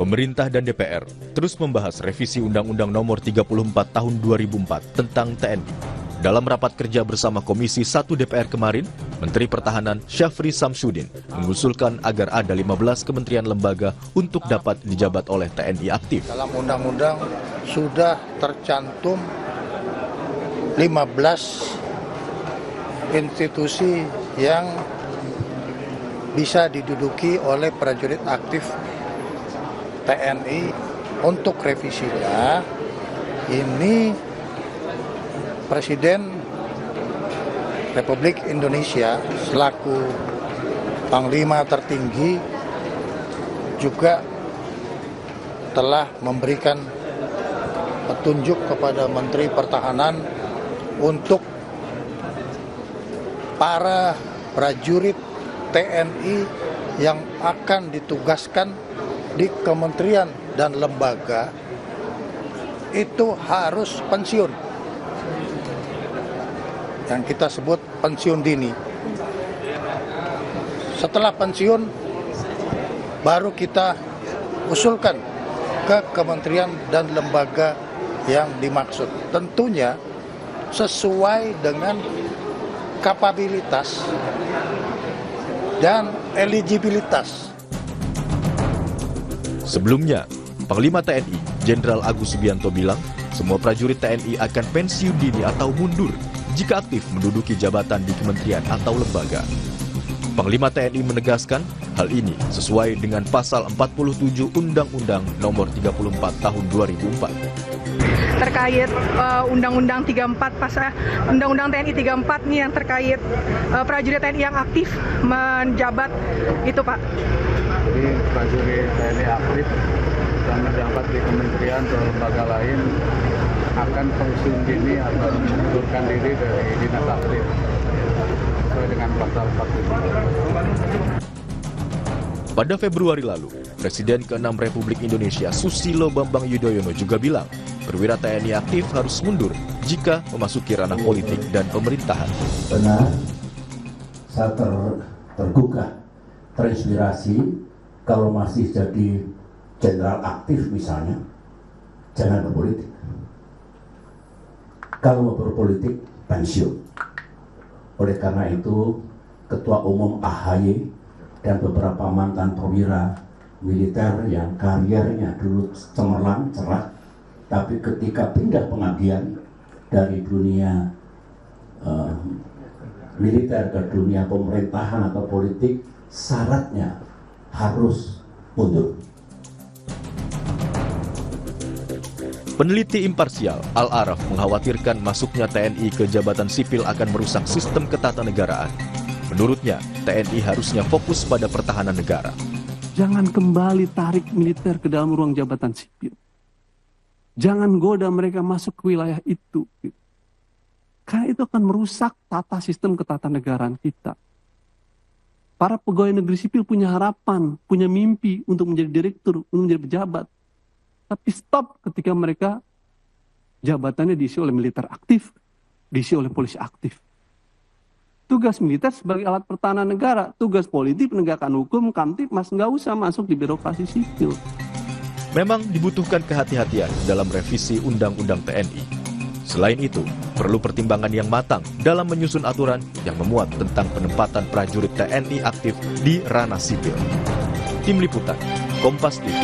Pemerintah dan DPR terus membahas revisi Undang-Undang Nomor 34 Tahun 2004 tentang TNI. Dalam rapat kerja bersama Komisi 1 DPR kemarin, Menteri Pertahanan Syafri Samsudin mengusulkan agar ada 15 kementerian lembaga untuk dapat dijabat oleh TNI aktif. Dalam undang-undang sudah tercantum 15 institusi yang bisa diduduki oleh prajurit aktif TNI. Untuk revisinya ini Presiden Republik Indonesia selaku Panglima tertinggi juga telah memberikan petunjuk kepada Menteri Pertahanan untuk para prajurit TNI yang akan ditugaskan di kementerian dan lembaga itu harus pensiun, yang kita sebut pensiun dini. Setelah pensiun baru kita usulkan ke kementerian dan lembaga yang dimaksud, tentunya sesuai dengan kapabilitas dan eligibilitas. Sebelumnya, Panglima TNI Jenderal Agus Subianto bilang semua prajurit TNI akan pensiun dini atau mundur jika aktif menduduki jabatan di kementerian atau lembaga. Panglima TNI menegaskan hal ini sesuai dengan pasal 47 Undang-Undang Nomor 34 Tahun 2004. Terkait Undang-Undang 34 pasal Undang-Undang TNI 34 nih yang terkait prajurit TNI yang aktif menjabat itu, Pak. Jadi prajurit TNI aktif yang menjabat di kementerian atau lembaga lain akan pensiun dini atau mengundurkan diri dari dinas aktif sesuai dengan pasal 47. Pada Februari lalu, Presiden ke-6 Republik Indonesia Susilo Bambang Yudhoyono juga bilang perwira TNI aktif harus mundur jika memasuki ranah politik dan pemerintahan. Benar, saya tergugah, terinspirasi. Kalau masih jadi jenderal aktif misalnya, jangan berpolitik. Kalau mau berpolitik, pensiun. Oleh karena itu, Ketua Umum AHY dan beberapa mantan perwira militer yang karirnya dulu cemerlang, cerah, tapi ketika pindah pengabdian dari dunia militer ke dunia pemerintahan atau politik, syaratnya harus mundur. Peneliti imparsial Al-Araf mengkhawatirkan masuknya TNI ke jabatan sipil akan merusak sistem ketatanegaraan. Menurutnya, TNI harusnya fokus pada pertahanan negara. Jangan kembali tarik militer ke dalam ruang jabatan sipil. Jangan goda mereka masuk ke wilayah itu. Karena itu akan merusak tata sistem ketatanegaraan kita. Para pegawai negeri sipil punya harapan, punya mimpi untuk menjadi direktur, untuk menjadi pejabat. Tapi stop ketika mereka jabatannya diisi oleh militer aktif, diisi oleh polisi aktif. Tugas militer sebagai alat pertahanan negara, tugas politik penegakan hukum, Kamtibmas nggak usah masuk di birokrasi sipil. Memang dibutuhkan kehati-hatian dalam revisi Undang-Undang TNI. Selain itu, perlu pertimbangan yang matang dalam menyusun aturan yang memuat tentang penempatan prajurit TNI aktif di ranah sipil. Tim Liputan, Kompas TV.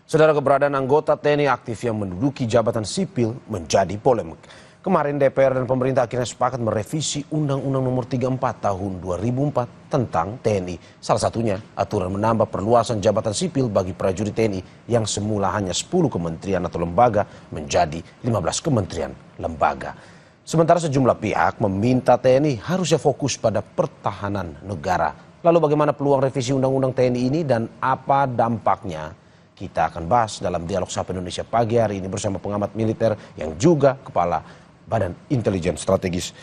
Saudara, keberadaan anggota TNI aktif yang menduduki jabatan sipil menjadi polemik. Kemarin DPR dan pemerintah akhirnya sepakat merevisi Undang-Undang Nomor 34 Tahun 2004 tentang TNI. Salah satunya aturan menambah perluasan jabatan sipil bagi prajurit TNI yang semula hanya 10 kementerian atau lembaga menjadi 15 kementerian lembaga. Sementara sejumlah pihak meminta TNI harusnya fokus pada pertahanan negara. Lalu bagaimana peluang revisi Undang-Undang TNI ini dan apa dampaknya? Kita akan bahas dalam Dialog Sapa Indonesia pagi hari ini bersama pengamat militer yang juga Kepala Badan Intelijen Strategis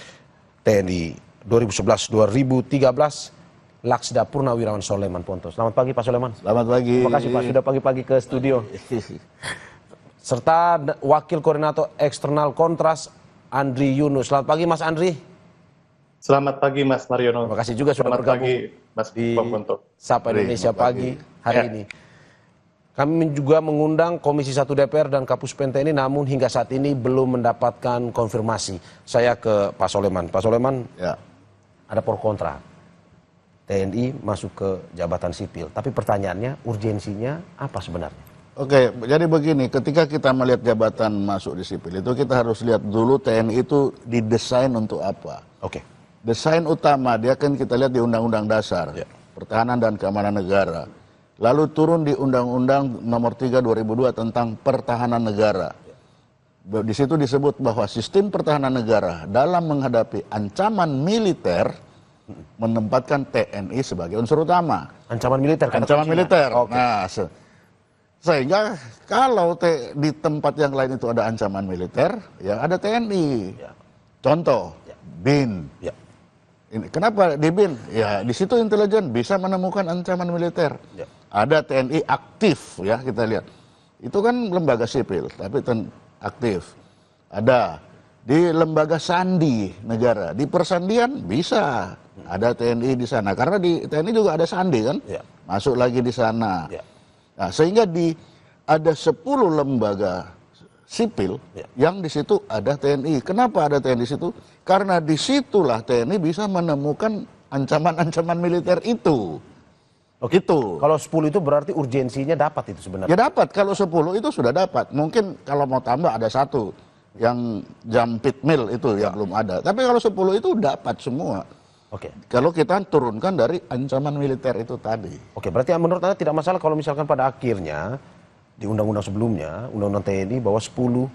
TNI 2011-2013, Laksda Purnawirawan Soleman Ponto. Selamat pagi Pak Soleman. Selamat pagi. Terima kasih Pak sudah pagi-pagi ke studio. Serta Wakil Koordinator Eksternal Kontras Andri Yunus. Selamat pagi Mas Andri. Selamat pagi Mas Mariono. Terima kasih juga sudah Selamat bergabung pagi Mas di Pongkonto. Sapa Indonesia Pagi hari ini. Kami juga mengundang Komisi 1 DPR dan Kapus Pen TNI, namun hingga saat ini belum mendapatkan konfirmasi. Saya ke Pak Soleman. Pak Soleman, Ya. ada pro kontra. TNI masuk ke jabatan sipil, tapi pertanyaannya urgensinya apa sebenarnya? Oke, jadi begini, ketika kita melihat jabatan masuk di sipil itu kita harus lihat dulu TNI itu didesain untuk apa. Oke. Desain utama dia kan kita lihat di Undang-Undang Dasar, Pertahanan dan Keamanan Negara. Lalu turun di Undang-Undang Nomor 3 2002 tentang Pertahanan Negara. Di situ disebut bahwa sistem pertahanan negara dalam menghadapi ancaman militer menempatkan TNI sebagai unsur utama. Ancaman militer. Ancaman militer. Oke. Nah, sehingga kalau di tempat yang lain itu ada ancaman militer, ya ada TNI. Ya. Contoh, BIN. Ya. Kenapa di BIN? Ya di situ intelijen bisa menemukan ancaman militer. Ya. Ada TNI aktif, ya kita lihat. Itu kan lembaga sipil, tapi aktif. Ada di lembaga sandi negara, di persandian bisa ada TNI di sana. Karena di TNI juga ada sandi kan, Ya. masuk lagi di sana. Ya. Nah, sehingga ada 10 lembaga sipil yang di situ ada TNI. Kenapa ada TNI di situ? Karena disitulah TNI bisa menemukan ancaman-ancaman militer itu. Oke. Itu. Kalau 10 itu berarti urgensinya dapat itu sebenarnya. Ya dapat, kalau 10 itu sudah dapat. Mungkin kalau mau tambah ada 1 yang jam pit mill itu yang belum ada. Tapi kalau 10 itu dapat semua. Oke. Kalau kita turunkan dari ancaman militer itu tadi. Oke, berarti menurut Anda tidak masalah kalau misalkan pada akhirnya di undang-undang sebelumnya, undang-undang TNI bahwa 10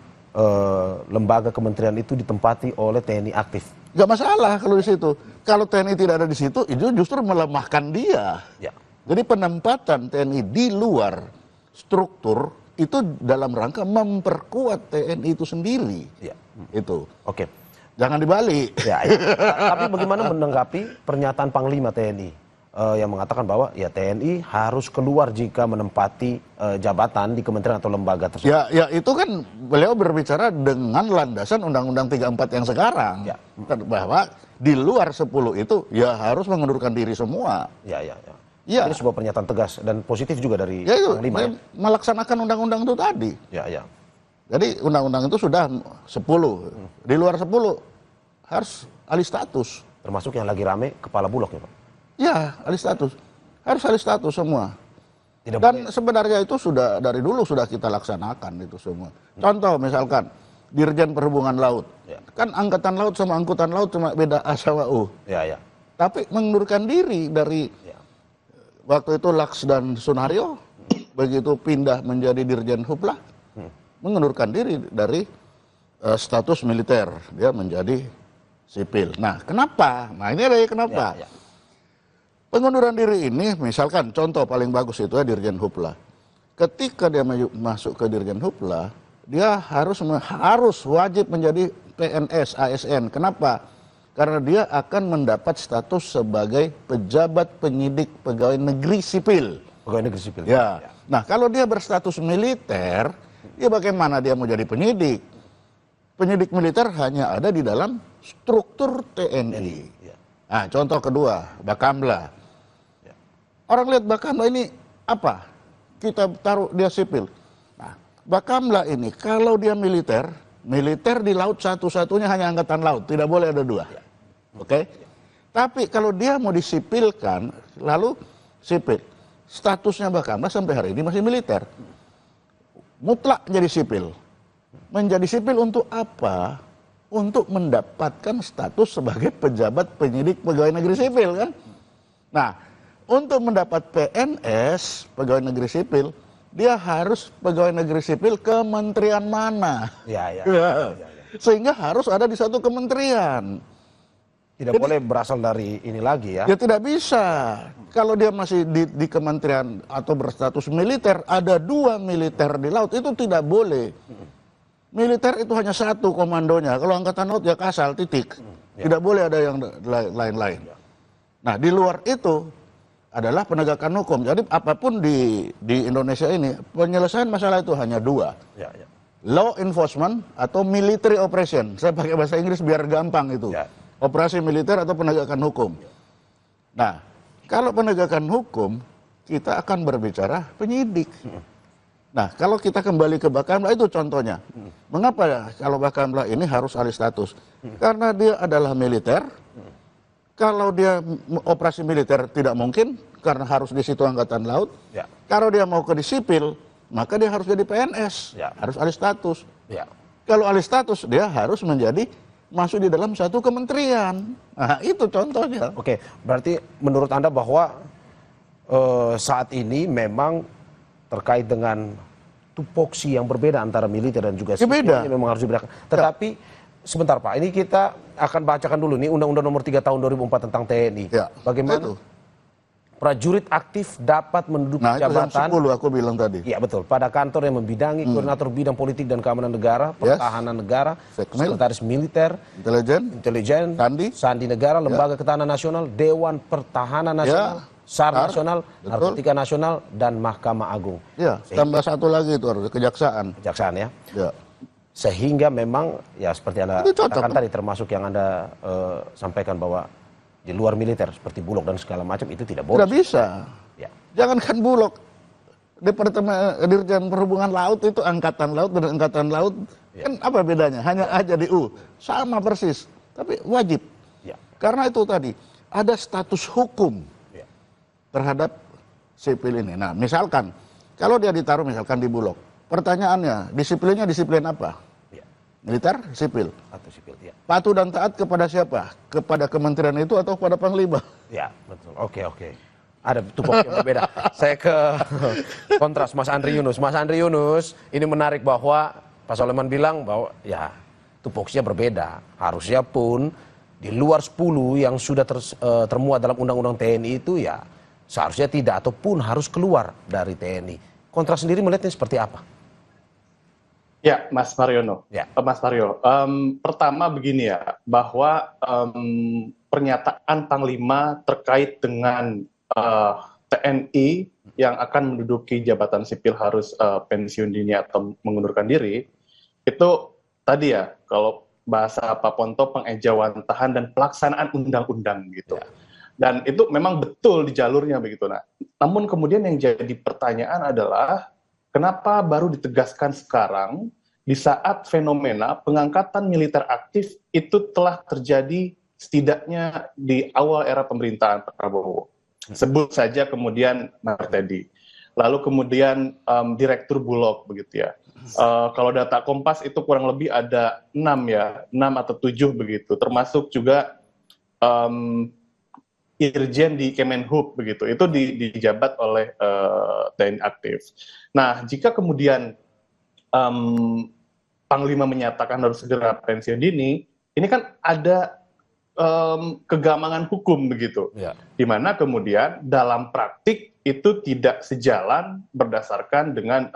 lembaga kementerian itu ditempati oleh TNI aktif. Gak masalah kalau di situ. Kalau TNI tidak ada di situ, itu justru melemahkan dia. Ya. Jadi penempatan TNI di luar struktur itu dalam rangka memperkuat TNI itu sendiri. Ya. Itu. Oke. Jangan dibalik. Ya, ya. Tapi bagaimana menanggapi pernyataan Panglima TNI yang mengatakan bahwa ya TNI harus keluar jika menempati jabatan di kementerian atau lembaga tersebut? Ya itu kan beliau berbicara dengan landasan Undang-Undang 34 yang sekarang. Ya. Bahwa di luar 10 itu ya harus mengundurkan diri semua. Ya, ya, ya. Ya. Ini sebuah pernyataan tegas dan positif juga dari Ya itu, Panglima. Ya? melaksanakan undang-undang itu tadi. Ya, ya. Jadi undang-undang itu sudah 10. Di luar 10 harus alih status. Termasuk yang lagi rame kepala bulog ya Pak? Ya, alih status. Harus alih status semua. Tidak Dan sebenarnya itu sudah dari dulu sudah kita laksanakan itu semua. Contoh misalkan Dirjen Perhubungan Laut. Ya. Kan angkatan laut sama angkutan laut cuma beda A sama U. Ya, ya. Tapi mengundurkan diri dari waktu itu Laks dan Sunario, begitu pindah menjadi Dirjen Hupla, mengundurkan diri dari status militer, dia menjadi sipil. Nah, kenapa? Nah, ini ada kenapa. Ya, ya. Pengunduran diri ini, misalkan contoh paling bagus itu ya Dirjen Hupla. Ketika dia masuk ke Dirjen Hupla, dia harus wajib menjadi PNS, ASN. Kenapa? Karena dia akan mendapat status sebagai pejabat penyidik pegawai negeri sipil. Pegawai negeri sipil. Ya. Nah, kalau dia berstatus militer, ya bagaimana dia mau jadi penyidik? Penyidik militer hanya ada di dalam struktur TNI. Ya. Nah, contoh kedua, Bakamla. Orang lihat Bakamla ini apa? Kita taruh dia sipil. Nah, Bakamla ini kalau dia militer di laut satu-satunya hanya angkatan laut, tidak boleh ada 2. Oke? Tapi kalau dia mau disipilkan, lalu sipil. Statusnya Bakamla sampai hari ini masih militer. Mutlak jadi sipil. Menjadi sipil untuk apa? Untuk mendapatkan status sebagai pejabat penyidik pegawai negeri sipil kan? Nah, untuk mendapat PNS, pegawai negeri sipil, dia harus pegawai negeri sipil kementerian mana? Ya, ya. Sehingga harus ada di satu kementerian. Tidak boleh berasal dari ini lagi ya? Ya tidak bisa. Kalau dia masih di kementerian atau berstatus militer, ada 2 militer di laut, itu tidak boleh. Militer itu hanya 1 komandonya. Kalau angkatan laut ya Kasal, titik. Tidak boleh ada yang lain-lain. Nah, di luar itu adalah penegakan hukum. Jadi apapun di Indonesia ini, penyelesaian masalah itu hanya 2. Ya, ya. Law enforcement atau military operation. Saya pakai bahasa Inggris biar gampang itu. Ya. operasi militer atau penegakan hukum. Nah, kalau penegakan hukum, kita akan berbicara penyidik. Nah, kalau kita kembali ke Bakamla itu contohnya. Mengapa ya kalau Bakamla ini harus alih status? Karena dia adalah militer. Kalau dia operasi militer tidak mungkin, karena harus di situ Angkatan Laut. Ya. Kalau dia mau ke di sipil, maka dia harus jadi PNS, Ya. harus alih status. Ya. Kalau alih status, dia harus masuk di dalam satu kementerian. Nah, itu contohnya. Oke, berarti menurut Anda bahwa saat ini memang terkait dengan tupoksi yang berbeda antara militer dan juga sipil beda. ini memang harus dibedakan. Tetapi sebentar Pak, ini kita akan bacakan dulu nih Undang-Undang Nomor 3 Tahun 2004 tentang TNI. Ya, Bagaimana itu. prajurit aktif dapat menduduki Nah, itu yang jabatan 10 aku bilang tadi. Iya betul, pada kantor yang membidangi koordinator bidang politik dan keamanan negara, pertahanan negara, Sekmil. sekretaris militer, intelijen, sandi negara, lembaga ketahanan nasional, Dewan Pertahanan Nasional, SAR Nasional, Narkotika Nasional, dan Mahkamah Agung. Ya, tambah satu lagi itu harus kejaksaan. Kejaksaan ya. Ya. Sehingga memang ya seperti Anda Itu cocok, katakan kan? tadi, termasuk yang Anda sampaikan bahwa di luar militer seperti Bulog dan segala macam itu tidak boleh. Tidak bisa. Ya. Jangankan Bulog, Departemen Dirjen Perhubungan Laut itu Angkatan Laut dan Angkatan Laut kan apa bedanya? Hanya aja di U, sama persis, tapi wajib. Ya. Karena itu tadi ada status hukum terhadap sipil ini. Nah, misalkan kalau dia ditaruh misalkan di Bulog, pertanyaannya disiplinnya disiplin apa? Ya. Militer, sipil. Atau sipil, ya. Patuh dan taat kepada siapa? Kepada kementerian itu atau kepada panglima? Ya, betul. Oke. Ada tupoksi yang berbeda. Saya ke kontras Mas Andri Yunus. Mas Andri Yunus, ini menarik bahwa Pak Soleman bilang bahwa ya tupoksinya berbeda. Harusnya pun di luar 10 yang sudah termuat dalam Undang-Undang TNI itu ya seharusnya tidak ataupun harus keluar dari TNI. Kontras sendiri melihatnya seperti apa? Ya, Mas Mariono. Ya. Mas Mario, pertama begini ya, bahwa pernyataan Panglima terkait dengan TNI yang akan menduduki jabatan sipil harus pensiun dini atau mengundurkan diri, itu tadi ya, kalau bahasa Pak Ponto, pengejawantahan dan pelaksanaan undang-undang gitu. Ya. Dan itu memang betul di jalurnya begitu. Nah, namun kemudian yang jadi pertanyaan adalah kenapa baru ditegaskan sekarang di saat fenomena pengangkatan militer aktif itu telah terjadi setidaknya di awal era pemerintahan Pak Prabowo. Sebut saja kemudian Martedi. Lalu kemudian Direktur Bulog begitu ya. Kalau data Kompas itu kurang lebih ada 6 atau 7 begitu. Termasuk juga Irjen di Kemenhub begitu, itu dijabat oleh TNI aktif. Nah, jika kemudian Panglima menyatakan harus segera pensiun dini, ini kan ada kegamangan hukum begitu, di mana kemudian dalam praktik itu tidak sejalan berdasarkan dengan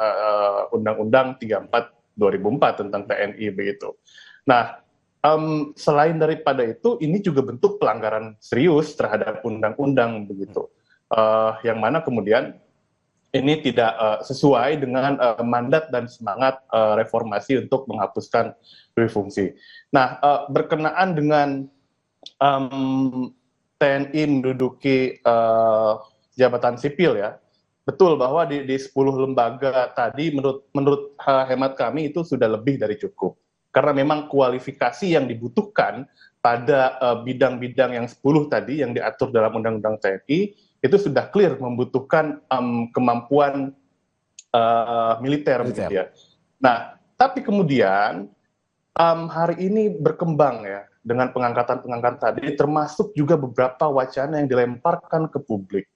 Undang-Undang 34 2004 tentang TNI begitu. Nah, selain daripada itu, ini juga bentuk pelanggaran serius terhadap undang-undang begitu, yang mana kemudian ini tidak sesuai dengan mandat dan semangat reformasi untuk menghapuskan dui fungsi. Nah, berkenaan dengan TNI menduduki jabatan sipil ya, betul bahwa di 10 lembaga tadi menurut hemat kami itu sudah lebih dari cukup. Karena memang kualifikasi yang dibutuhkan pada bidang-bidang yang 10 tadi yang diatur dalam Undang-Undang TNI itu sudah clear membutuhkan kemampuan militer. Begitu ya. Nah, tapi kemudian hari ini berkembang ya dengan pengangkatan-pengangkatan tadi, termasuk juga beberapa wacana yang dilemparkan ke publik.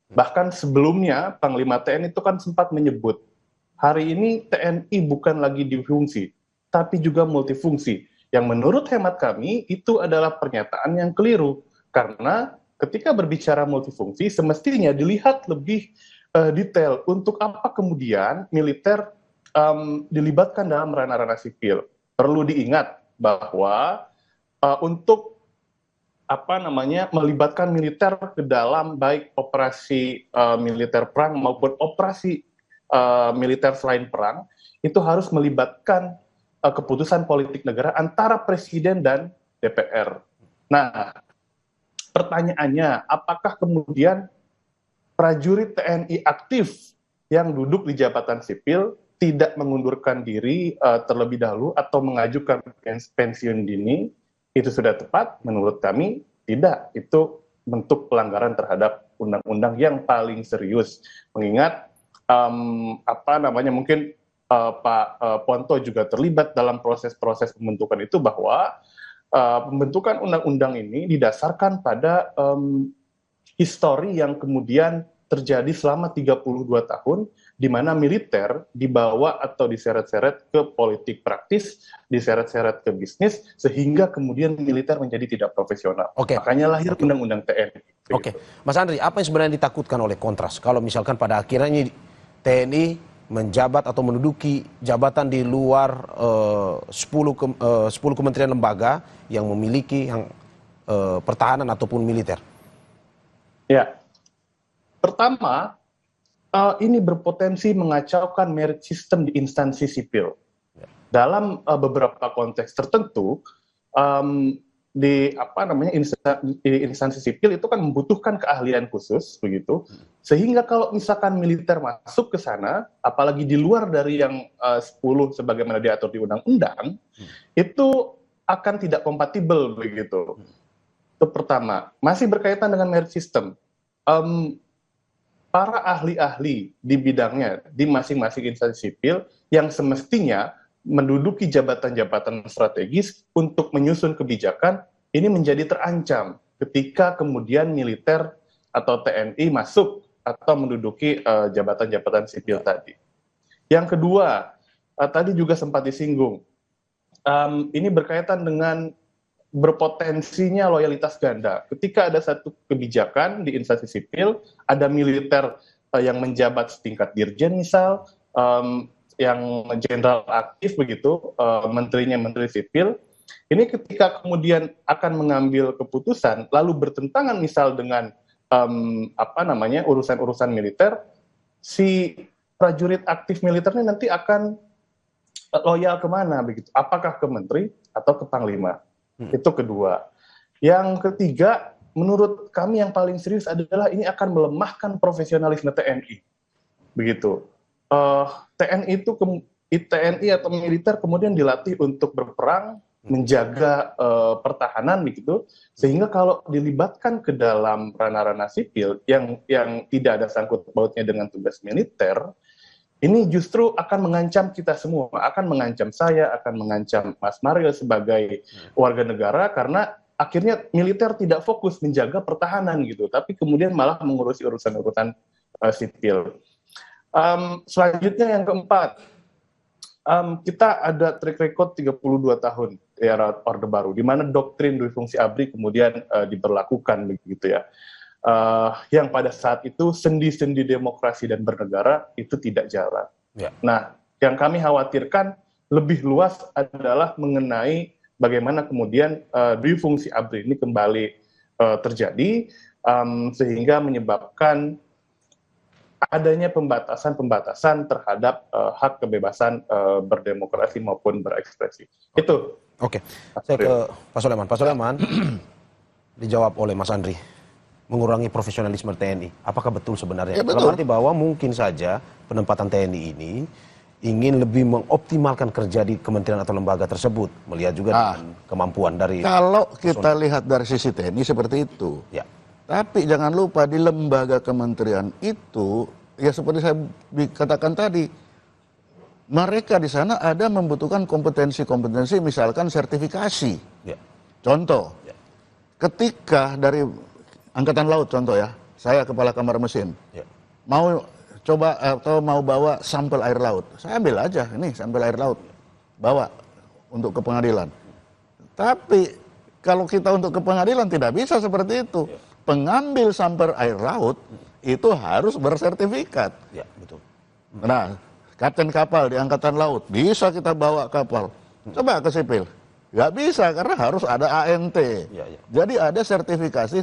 Bahkan sebelumnya Panglima TNI itu kan sempat menyebut hari ini TNI bukan lagi difungsi, tapi juga multifungsi. Yang menurut hemat kami itu adalah pernyataan yang keliru. Karena ketika berbicara multifungsi, semestinya dilihat lebih detail untuk apa kemudian militer dilibatkan dalam ranah-ranah sipil. Perlu diingat bahwa untuk melibatkan militer ke dalam baik operasi militer perang maupun operasi militer selain perang, itu harus melibatkan keputusan politik negara antara presiden dan DPR. Nah, pertanyaannya, apakah kemudian prajurit TNI aktif yang duduk di jabatan sipil tidak mengundurkan diri terlebih dahulu atau mengajukan pensiun dini, itu sudah tepat? Menurut kami tidak. Itu bentuk pelanggaran terhadap undang-undang yang paling serius. Mengingat mungkin Pak Ponto juga terlibat dalam proses-proses pembentukan itu, bahwa pembentukan undang-undang ini didasarkan pada histori yang kemudian terjadi selama 32 tahun, di mana militer dibawa atau diseret-seret ke politik praktis, diseret-seret ke bisnis, sehingga kemudian militer menjadi tidak profesional. Makanya lahir undang-undang TNI. Oke, Mas Andri, apa yang sebenarnya ditakutkan oleh Kontras kalau misalkan pada akhirnya TNI menjabat atau menduduki jabatan di luar 10 kementerian lembaga yang memiliki pertahanan ataupun militer? Ya, pertama, ini berpotensi mengacaukan merit system di instansi sipil. Dalam beberapa konteks tertentu, di instansi sipil itu kan membutuhkan keahlian khusus, begitu. Sehingga kalau misalkan militer masuk ke sana, apalagi di luar dari yang 10 sebagaimana diatur di undang-undang, itu akan tidak kompatibel, begitu. Itu pertama. Masih berkaitan dengan merit system. Para ahli-ahli di bidangnya di masing-masing instansi sipil yang semestinya menduduki jabatan-jabatan strategis untuk menyusun kebijakan, ini menjadi terancam ketika kemudian militer atau TNI masuk atau menduduki jabatan-jabatan sipil tadi. Yang kedua, tadi juga sempat disinggung, ini berkaitan dengan berpotensinya loyalitas ganda. Ketika ada satu kebijakan di instansi sipil, ada militer yang menjabat setingkat dirjen misal, yang jenderal aktif begitu, menterinya menteri sipil, ini ketika kemudian akan mengambil keputusan, lalu bertentangan misal dengan urusan-urusan militer, si prajurit aktif militernya nanti akan loyal kemana begitu? Apakah ke menteri atau ke panglima? Itu kedua. Yang ketiga, menurut kami yang paling serius adalah ini akan melemahkan profesionalisme TNI, begitu. TNI atau militer kemudian dilatih untuk berperang, menjaga pertahanan begitu, sehingga kalau dilibatkan ke dalam ranah-ranah sipil yang tidak ada sangkut pautnya dengan tugas militer, ini justru akan mengancam kita semua, akan mengancam saya, akan mengancam Mas Mario sebagai warga negara, karena akhirnya militer tidak fokus menjaga pertahanan gitu, tapi kemudian malah mengurusi urusan-urusan sipil. Selanjutnya yang keempat, kita ada track record 32 tahun era Orde Baru, di mana doktrin dui fungsi ABRI kemudian diberlakukan begitu ya. Yang pada saat itu sendi-sendi demokrasi dan bernegara itu tidak jalan. Ya. Nah, yang kami khawatirkan lebih luas adalah mengenai bagaimana kemudian dui fungsi ABRI ini kembali terjadi, sehingga menyebabkan adanya pembatasan-pembatasan terhadap hak kebebasan berdemokrasi maupun berekspresi. Itu. Oke, saya ke Pak Soleman. Pak Soleman, dijawab oleh Mas Andri. Mengurangi profesionalisme TNI. Apakah betul sebenarnya? Dalam arti bahwa mungkin saja penempatan TNI ini ingin lebih mengoptimalkan kerja di kementerian atau lembaga tersebut, melihat juga dengan kemampuan dari... Kalau kita lihat dari sisi TNI seperti itu. Ya. Tapi jangan lupa di lembaga kementerian itu, ya seperti saya katakan tadi, mereka di sana ada membutuhkan kompetensi-kompetensi, misalkan sertifikasi. Ya. Contoh, ketika dari Angkatan Laut contoh ya, saya kepala kamar mesin, mau coba atau mau bawa sampel air laut, saya ambil aja ini sampel air laut, bawa untuk ke pengadilan. Tapi kalau kita untuk ke pengadilan tidak bisa seperti itu. Pengambil sampel air laut itu harus bersertifikat. Ya, betul. Nah, kapten kapal di Angkatan Laut bisa kita bawa kapal, coba ke sipil. Nggak bisa karena harus ada ANT. Ya. Jadi ada sertifikasi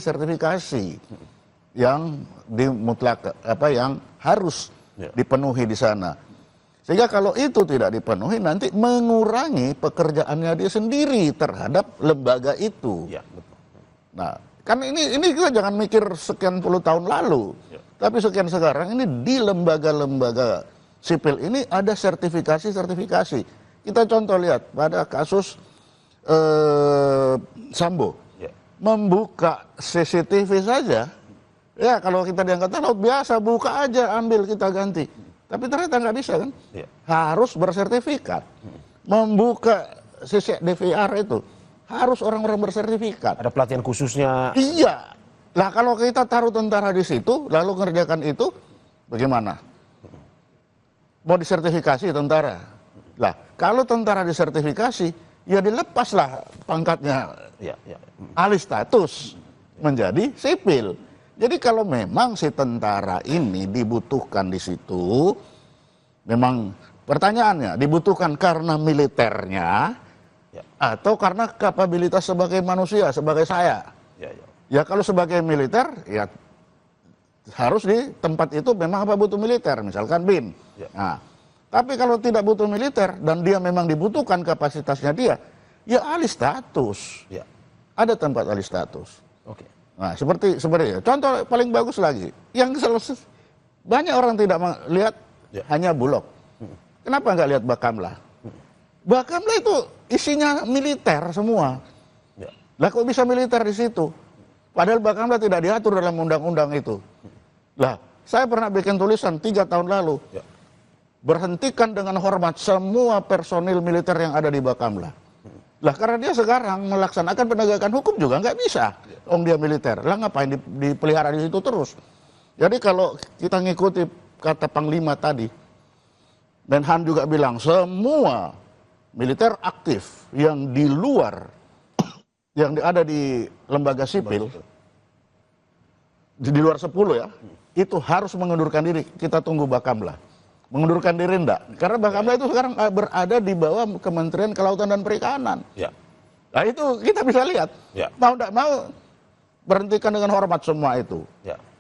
yang yang harus dipenuhi di sana. Sehingga kalau itu tidak dipenuhi nanti mengurangi pekerjaannya dia sendiri terhadap lembaga itu. Ya, betul. Nah, kan ini kita jangan mikir sekian puluh tahun lalu, tapi sekian sekarang ini di lembaga-lembaga sipil ini ada sertifikasi. Kita contoh lihat pada kasus Sambo, membuka CCTV saja, ya kalau kita di Angkatan Laut biasa buka aja, ambil kita ganti, tapi ternyata nggak bisa kan, harus bersertifikat. Membuka DVR itu harus orang-orang bersertifikat. Ada pelatihan khususnya. Iya. Lah kalau kita taruh tentara di situ, lalu mengerjakan itu, bagaimana? Mau disertifikasi tentara. Lah kalau tentara disertifikasi, ya dilepaslah pangkatnya, alih status menjadi sipil. Jadi kalau memang si tentara ini dibutuhkan di situ, memang pertanyaannya dibutuhkan karena militernya, atau karena kapabilitas sebagai manusia, sebagai saya. Ya kalau sebagai militer, ya harus di tempat itu memang apa butuh militer, misalkan BIN. Nah, tapi kalau tidak butuh militer dan dia memang dibutuhkan kapasitasnya dia, ya alih status. Ada tempat alih status. Nah, seperti itu. Contoh paling bagus lagi, yang banyak orang tidak lihat hanya Bulog. Kenapa nggak lihat Bakamla? Bakamla itu isinya militer semua. Lah kok bisa militer di situ? Padahal Bakamla tidak diatur dalam undang-undang itu. Lah, saya pernah bikin tulisan 3 tahun lalu. Berhentikan dengan hormat semua personil militer yang ada di Bakamla. Lah karena dia sekarang melaksanakan penegakan hukum juga nggak bisa. Dia militer. Lah ngapain dipelihara di situ terus? Jadi kalau kita ngikuti kata Panglima tadi, Menhan juga bilang semua militer aktif yang di luar, yang ada di lembaga sipil, di luar 10 ya, itu harus mengundurkan diri. Kita tunggu Bakamla. Mengundurkan diri enggak? Karena Bakamla itu sekarang berada di bawah Kementerian Kelautan dan Perikanan. Nah itu kita bisa lihat. Mau enggak mau, berhentikan dengan hormat semua itu.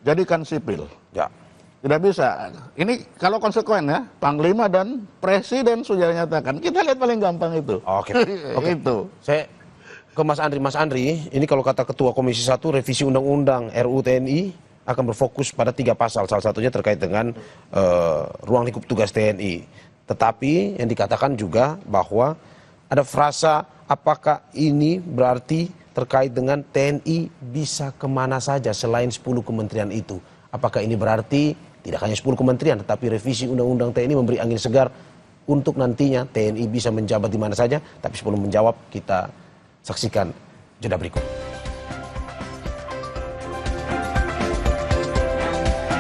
Jadikan sipil. Tidak bisa. Ini kalau konsekuen ya, Panglima dan Presiden sudah nyatakan. Kita lihat paling gampang itu. Oke. Itu. Saya ke Mas Andri. Mas Andri, ini kalau kata Ketua Komisi 1, revisi Undang-Undang RUU TNI akan berfokus pada 3 pasal. Salah satunya terkait dengan ruang lingkup tugas TNI. Tetapi yang dikatakan juga bahwa ada frasa apakah ini berarti terkait dengan TNI bisa kemana saja selain 10 kementerian itu. Apakah ini berarti tidak hanya 10 kementerian, tetapi revisi Undang-Undang TNI memberi angin segar untuk nantinya TNI bisa menjabat di mana saja. Tapi sebelum menjawab, kita saksikan jeda berikut.